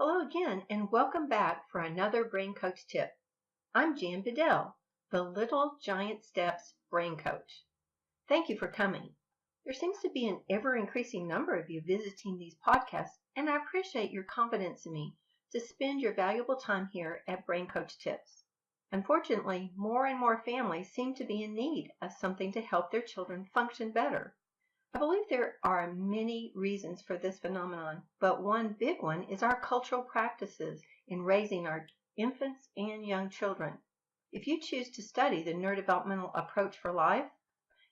Hello again, and welcome back for another Brain Coach tip. I'm Jan Bedell, the Little Giant Steps Brain Coach. Thank you for coming. There seems to be an ever-increasing number of you visiting these podcasts, and I appreciate your confidence in me to spend your valuable time here at Brain Coach Tips. Unfortunately, more and more families seem to be in need of something to help their children function better. I believe there are many reasons for this phenomenon, but one big one is our cultural practices in raising our infants and young children. If you choose to study the neurodevelopmental approach for life,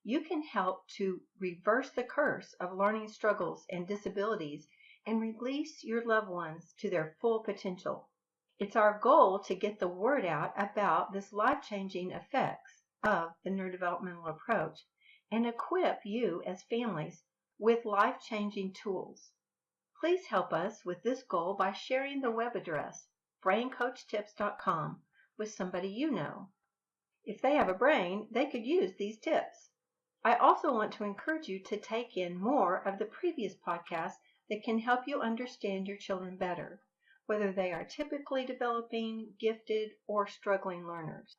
you can help to reverse the curse of learning struggles and disabilities and release your loved ones to their full potential. It's our goal to get the word out about this life-changing effects of the neurodevelopmental approach and equip you as families with life-changing tools. Please help us with this goal by sharing the web address, braincoachtips.com, with somebody you know. If they have a brain, they could use these tips. I also want to encourage you to take in more of the previous podcasts that can help you understand your children better, whether they are typically developing, gifted, or struggling learners.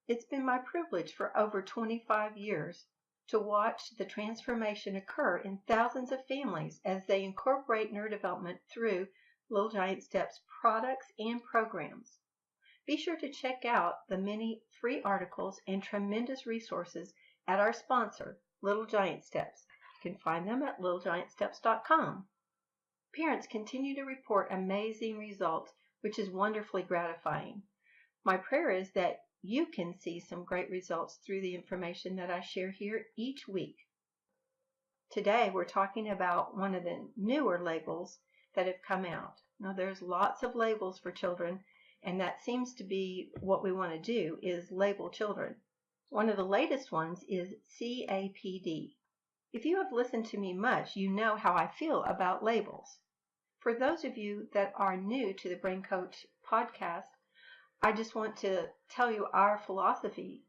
It's been my privilege for over 25 years to watch the transformation occur in thousands of families as they incorporate neurodevelopment through Little Giant Steps products and programs. Be sure to check out the many free articles and tremendous resources at our sponsor, Little Giant Steps. You can find them at littlegiantsteps.com. Parents continue to report amazing results, which is wonderfully gratifying. My prayer is that you can see some great results through the information that I share here each week. Today we're talking about one of the newer labels that have come out. Now there's lots of labels for children, and that seems to be what we want to do, is label children. One of the latest ones is CAPD. If you have listened to me much, you know how I feel about labels. For those of you that are new to the Brain Coach podcast, I just want to tell you our philosophy.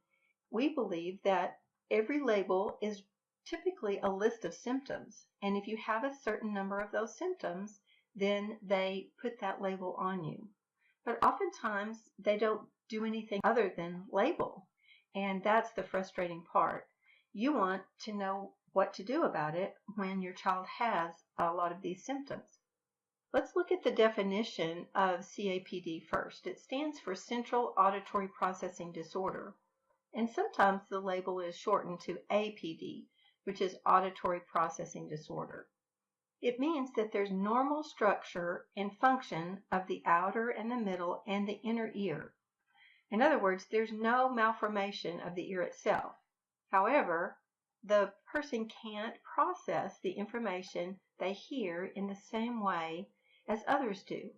We believe that every label is typically a list of symptoms, and if you have a certain number of those symptoms, then they put that label on you. But oftentimes they don't do anything other than label, and that's the frustrating part. You want to know what to do about it when your child has a lot of these symptoms. Let's look at the definition of CAPD first. It stands for Central Auditory Processing Disorder, and sometimes the label is shortened to APD, which is Auditory Processing Disorder. It means that there's normal structure and function of the outer and the middle and the inner ear. In other words, there's no malformation of the ear itself. However, the person can't process the information they hear in the same way as others do,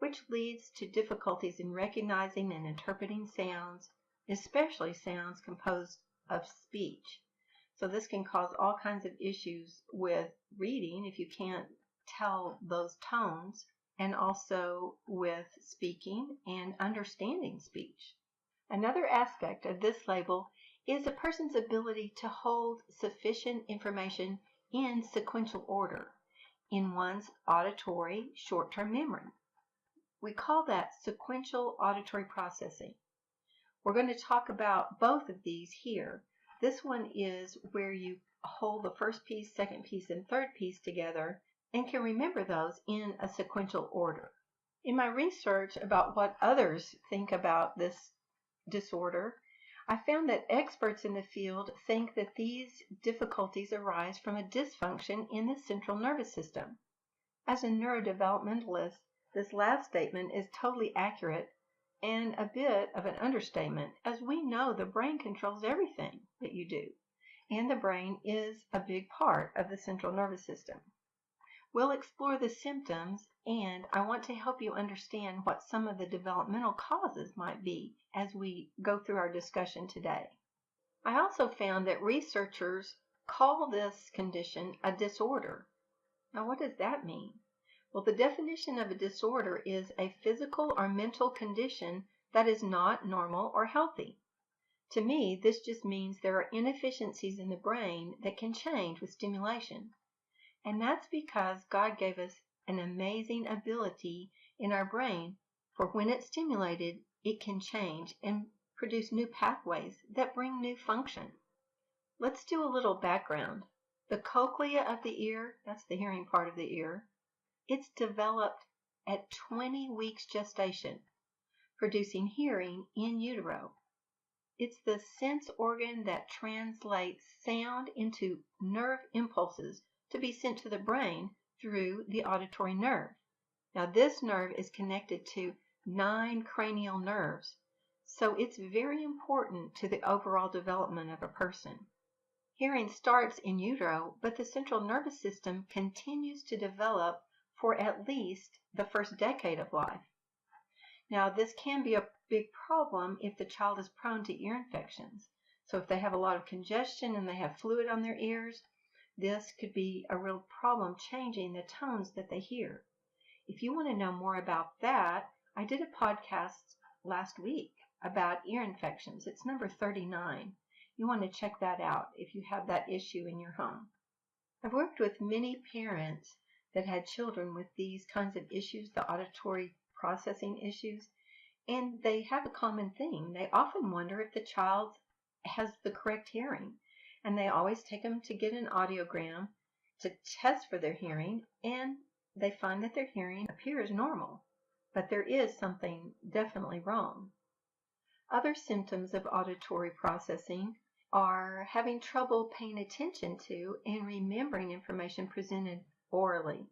which leads to difficulties in recognizing and interpreting sounds, especially sounds composed of speech. So this can cause all kinds of issues with reading if you can't tell those tones, and also with speaking and understanding speech. Another aspect of this label is a person's ability to hold sufficient information in sequential order in one's auditory short-term memory. We call that sequential auditory processing. We're going to talk about both of these here. This one is where you hold the first piece, second piece, and third piece together and can remember those in a sequential order. In my research about what others think about this disorder, I found that experts in the field think that these difficulties arise from a dysfunction in the central nervous system. As a neurodevelopmentalist, this last statement is totally accurate and a bit of an understatement, as we know the brain controls everything that you do, and the brain is a big part of the central nervous system. We'll explore the symptoms, and I want to help you understand what some of the developmental causes might be as we go through our discussion today. I also found that researchers call this condition a disorder. Now, what does that mean? Well, the definition of a disorder is a physical or mental condition that is not normal or healthy. To me, this just means there are inefficiencies in the brain that can change with stimulation. And that's because God gave us an amazing ability in our brain, for when it's stimulated, it can change and produce new pathways that bring new function. Let's do a little background. The cochlea of the ear, that's the hearing part of the ear, it's developed at 20 weeks gestation, producing hearing in utero. It's the sense organ that translates sound into nerve impulses to be sent to the brain through the auditory nerve. Now, this nerve is connected to 9 cranial nerves, so it's very important to the overall development of a person. Hearing starts in utero, but the central nervous system continues to develop for at least the first decade of life. Now, this can be a big problem if the child is prone to ear infections. So if they have a lot of congestion and they have fluid on their ears, this could be a real problem changing the tones that they hear. If you want to know more about that, I did a podcast last week about ear infections. It's number 39. You want to check that out if you have that issue in your home. I've worked with many parents that had children with these kinds of issues, the auditory processing issues, and they have a common thing. They often wonder if the child has the correct hearing, and they always take them to get an audiogram to test for their hearing, and they find that their hearing appears normal, but there is something definitely wrong. Other symptoms of auditory processing are having trouble paying attention to and remembering information presented orally.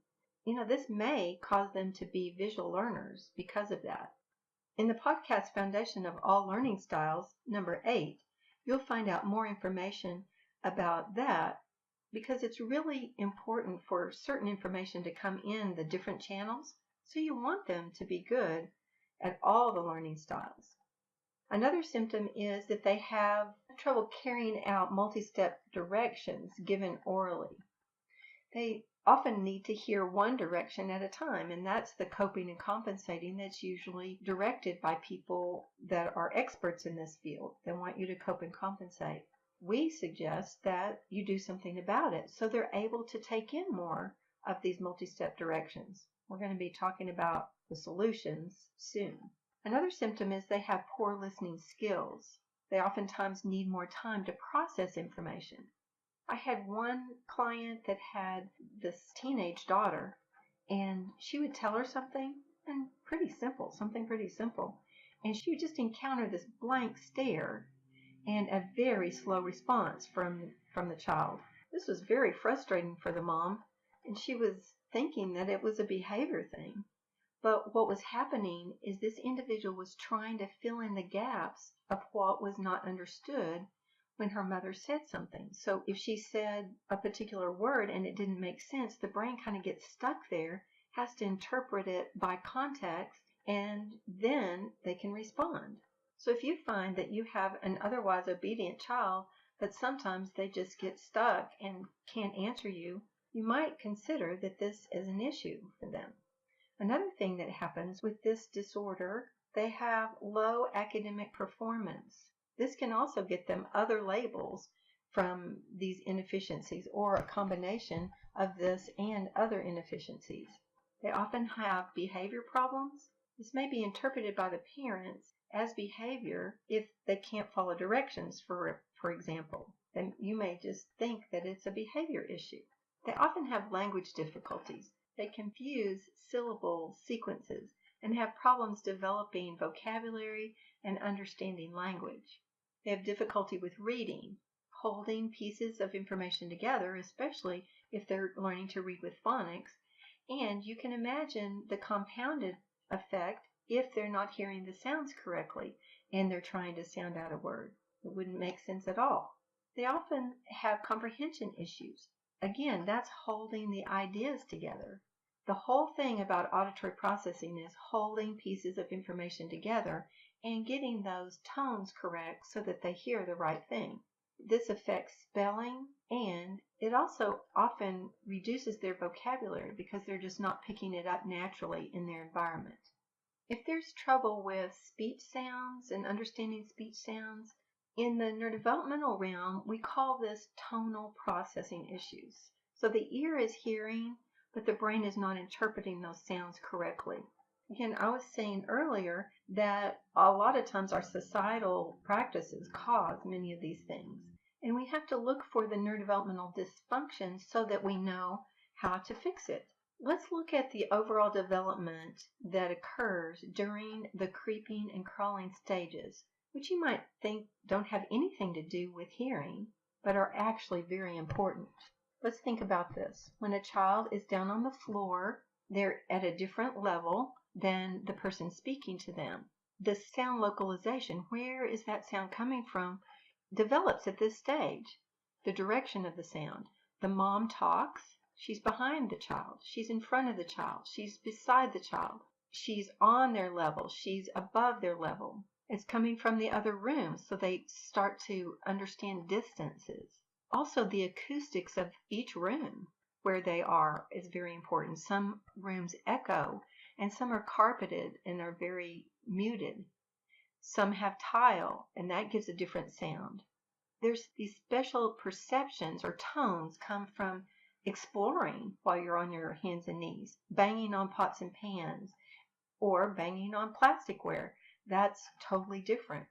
This may cause them to be visual learners because of that. In the podcast Foundation of All Learning Styles, number 8, you'll find out more information about that because it's really important for certain information to come in the different channels, so you want them to be good at all the learning styles. Another symptom is that they have trouble carrying out multi-step directions given orally. They often need to hear one direction at a time, and that's the coping and compensating that's usually directed by people that are experts in this field. They want you to cope and compensate. We suggest that you do something about it so they're able to take in more of these multi-step directions. We're going to be talking about the solutions soon. Another symptom is they have poor listening skills. They oftentimes need more time to process information. I had one client that had this teenage daughter, and she would tell her something something pretty simple, and she would just encounter this blank stare and a very slow response from the child. This was very frustrating for the mom, and she was thinking that it was a behavior thing. But what was happening is this individual was trying to fill in the gaps of what was not understood when her mother said something. So if she said a particular word and it didn't make sense, the brain kind of gets stuck there, has to interpret it by context, and then they can respond. So if you find that you have an otherwise obedient child, but sometimes they just get stuck and can't answer you, you might consider that this is an issue for them. Another thing that happens with this disorder, they have low academic performance. This can also get them other labels from these inefficiencies or a combination of this and other inefficiencies. They often have behavior problems. This may be interpreted by the parents as behavior if they can't follow directions, for example. Then you may just think that it's a behavior issue. They often have language difficulties. They confuse syllable sequences and have problems developing vocabulary and understanding language. They have difficulty with reading, holding pieces of information together, especially if they're learning to read with phonics, and you can imagine the compounded effect if they're not hearing the sounds correctly and they're trying to sound out a word. It wouldn't make sense at all. They often have comprehension issues. Again, that's holding the ideas together. The whole thing about auditory processing is holding pieces of information together and getting those tones correct so that they hear the right thing. This affects spelling, and it also often reduces their vocabulary because they're just not picking it up naturally in their environment. If there's trouble with speech sounds and understanding speech sounds, in the neurodevelopmental realm, we call this tonal processing issues. So the ear is hearing, but the brain is not interpreting those sounds correctly. Again, I was saying earlier that a lot of times our societal practices cause many of these things. And we have to look for the neurodevelopmental dysfunction so that we know how to fix it. Let's look at the overall development that occurs during the creeping and crawling stages, which you might think don't have anything to do with hearing, but are actually very important. Let's think about this. When a child is down on the floor, they're at a different level than the person speaking to them. The sound localization, where is that sound coming from, develops at this stage. The direction of the sound. The mom talks. She's behind the child. She's in front of the child. She's beside the child. She's on their level. She's above their level. It's coming from the other room, so they start to understand distances. Also, the acoustics of each room where they are is very important. Some rooms echo, and some are carpeted and are very muted. Some have tile, and that gives a different sound. There's these special perceptions or tones come from exploring while you're on your hands and knees, banging on pots and pans, or banging on plasticware. That's totally different.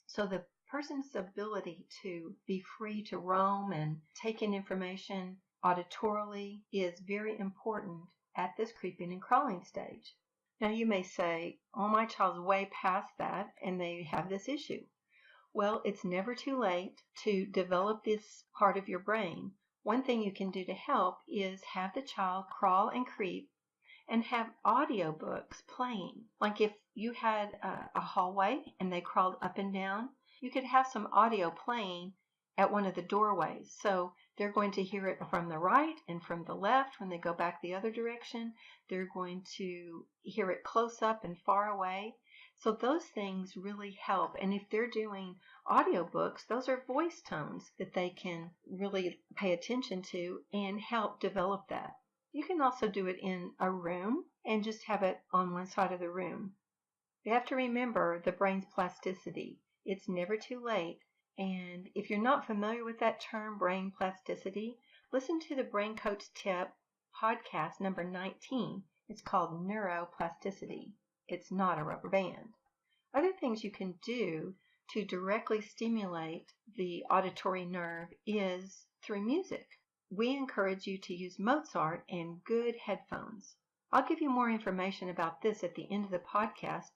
So the person's ability to be free to roam and take in information auditorily is very important at this creeping and crawling stage. Now you may say, oh, my child's way past that and they have this issue. Well, it's never too late to develop this part of your brain. One thing you can do to help is have the child crawl and creep and have audiobooks playing. Like if you had a hallway and they crawled up and down, you could have some audio playing at one of the doorways. So they're going to hear it from the right and from the left. When they go back the other direction, they're going to hear it close up and far away. So those things really help. And if they're doing audiobooks, those are voice tones that they can really pay attention to and help develop that. You can also do it in a room and just have it on one side of the room. You have to remember the brain's plasticity. It's never too late. And if you're not familiar with that term, brain plasticity, listen to the Brain Coach Tip podcast number 19. It's called Neuroplasticity. It's not a rubber band. Other things you can do to directly stimulate the auditory nerve is through music. We encourage you to use Mozart and good headphones. I'll give you more information about this at the end of the podcast.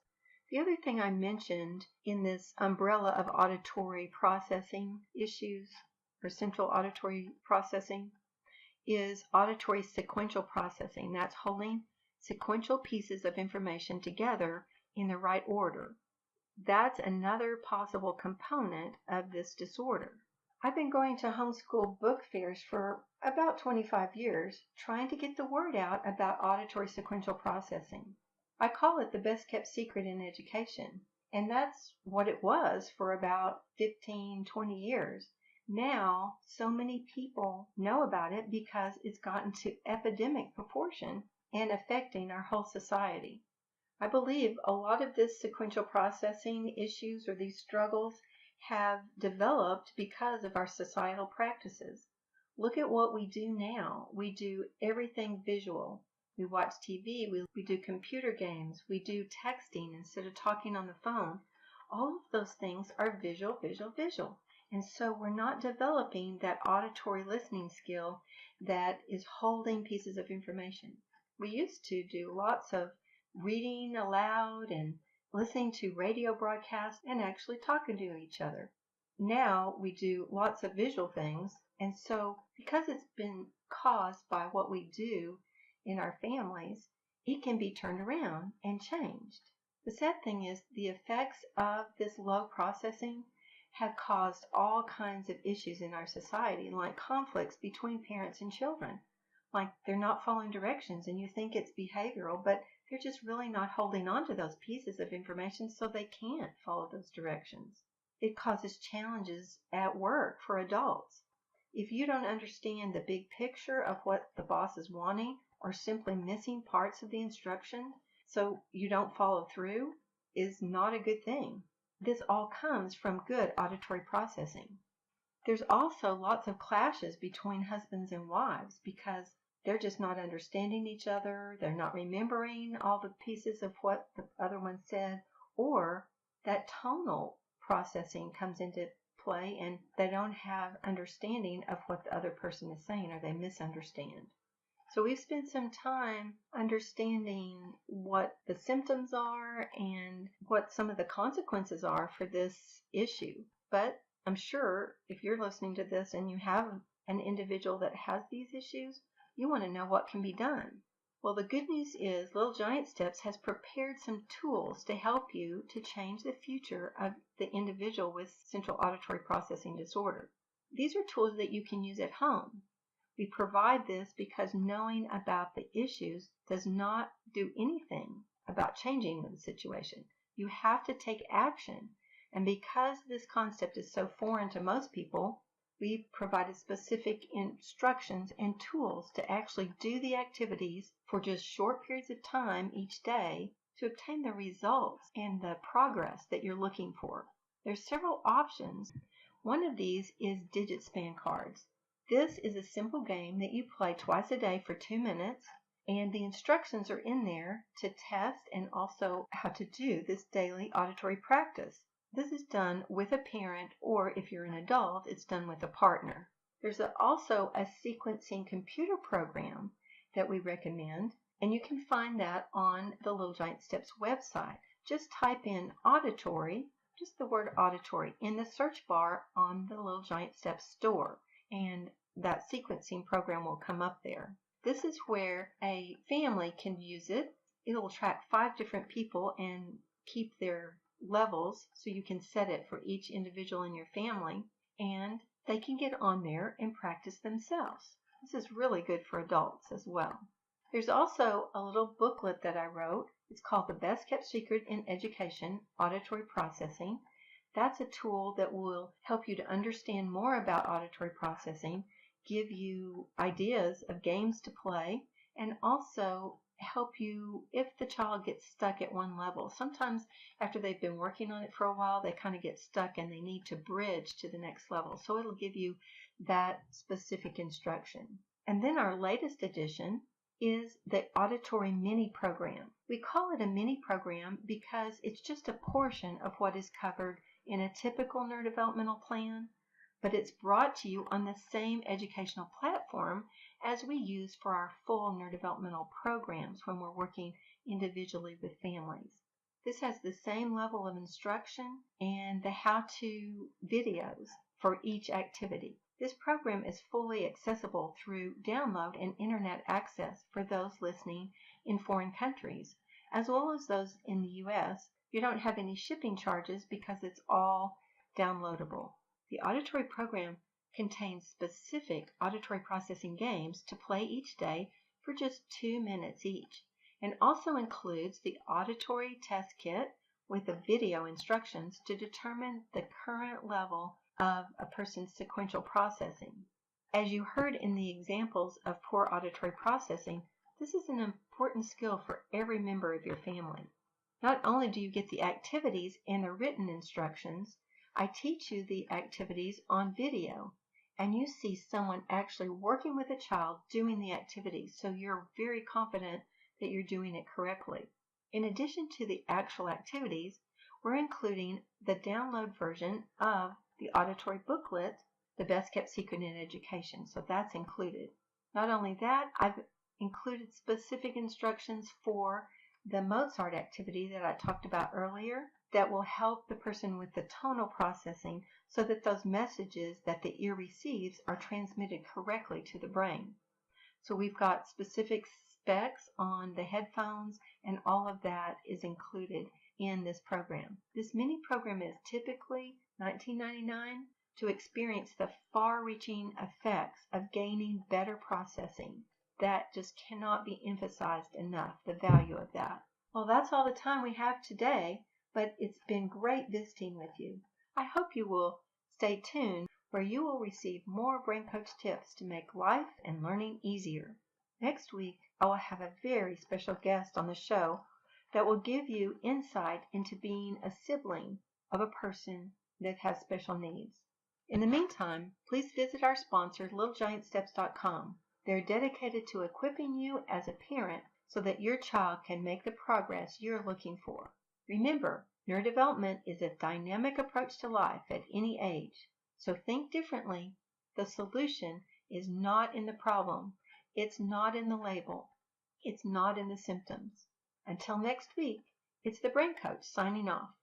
The other thing I mentioned in this umbrella of auditory processing issues, or central auditory processing, is auditory sequential processing. That's holding sequential pieces of information together in the right order. That's another possible component of this disorder. I've been going to homeschool book fairs for about 25 years, trying to get the word out about auditory sequential processing. I call it the best kept secret in education, and that's what it was for about 15, 20 years. Now, so many people know about it because it's gotten to epidemic proportion and affecting our whole society. I believe a lot of this sequential processing issues or these struggles have developed because of our societal practices. Look at what we do now. We do everything visual. We watch TV, we do computer games, we do texting instead of talking on the phone. All of those things are visual, visual, visual. And so we're not developing that auditory listening skill that is holding pieces of information. We used to do lots of reading aloud and listening to radio broadcasts and actually talking to each other. Now we do lots of visual things, and so because it's been caused by what we do in our families, it can be turned around and changed. The sad thing is the effects of this low processing have caused all kinds of issues in our society, like conflicts between parents and children. Like they're not following directions and you think it's behavioral, but they're just really not holding on to those pieces of information so they can't follow those directions. It causes challenges at work for adults. If you don't understand the big picture of what the boss is wanting or simply missing parts of the instruction so you don't follow through is not a good thing. This all comes from good auditory processing. There's also lots of clashes between husbands and wives because they're just not understanding each other, they're not remembering all the pieces of what the other one said, or that tonal processing comes into play and they don't have understanding of what the other person is saying, or they misunderstand. So we've spent some time understanding what the symptoms are and what some of the consequences are for this issue. But I'm sure if you're listening to this and you have an individual that has these issues, you want to know what can be done. Well, the good news is Little Giant Steps has prepared some tools to help you to change the future of the individual with central auditory processing disorder. These are tools that you can use at home. We provide this because knowing about the issues does not do anything about changing the situation. You have to take action. And because this concept is so foreign to most people, we've provided specific instructions and tools to actually do the activities for just short periods of time each day to obtain the results and the progress that you're looking for. There's several options. One of these is digit span cards. This is a simple game that you play twice a day for 2 minutes, and the instructions are in there to test and also how to do this daily auditory practice. This is done with a parent, or if you're an adult, it's done with a partner. There's also a sequencing computer program that we recommend, and you can find that on the Little Giant Steps website. Just type in Auditory, just the word Auditory, in the search bar on the Little Giant Steps store, and that sequencing program will come up there. This is where a family can use it. It'll track 5 different people and keep their levels so you can set it for each individual in your family, and they can get on there and practice themselves. This is really good for adults as well. There's also a little booklet that I wrote. It's called The Best Kept Secret in Education, Auditory Processing. That's a tool that will help you to understand more about auditory processing, give you ideas of games to play, and also help you if the child gets stuck at one level. Sometimes after they've been working on it for a while, they kind of get stuck and they need to bridge to the next level. So it'll give you that specific instruction. And then our latest addition is the Auditory Mini Program. We call it a mini program because it's just a portion of what is covered in a typical neurodevelopmental plan, but it's brought to you on the same educational platform as we use for our full neurodevelopmental programs when we're working individually with families. This has the same level of instruction and the how-to videos for each activity. This program is fully accessible through download and internet access for those listening in foreign countries, as well as those in the U.S. You don't have any shipping charges because it's all downloadable. The auditory program contains specific auditory processing games to play each day for just 2 minutes each, and also includes the auditory test kit with the video instructions to determine the current level of a person's sequential processing. As you heard in the examples of poor auditory processing, this is an important skill for every member of your family. Not only do you get the activities and the written instructions, I teach you the activities on video, and you see someone actually working with a child doing the activities, so you're very confident that you're doing it correctly. In addition to the actual activities, we're including the download version of the auditory booklet, The Best Kept Secret in Education, so that's included. Not only that, I've included specific instructions for the Mozart activity that I talked about earlier that will help the person with the tonal processing so that those messages that the ear receives are transmitted correctly to the brain. So we've got specific specs on the headphones, and all of that is included in this program. This mini program is typically $19.99 to experience the far-reaching effects of gaining better processing. That just cannot be emphasized enough, the value of that. Well, that's all the time we have today, but it's been great visiting with you. I hope you will stay tuned, where you will receive more Brain Coach tips to make life and learning easier. Next week, I will have a very special guest on the show that will give you insight into being a sibling of a person that has special needs. In the meantime, please visit our sponsor, littlegiantsteps.com. They're dedicated to equipping you as a parent so that your child can make the progress you're looking for. Remember, neurodevelopment is a dynamic approach to life at any age. So think differently. The solution is not in the problem. It's not in the label. It's not in the symptoms. Until next week, it's the Brain Coach signing off.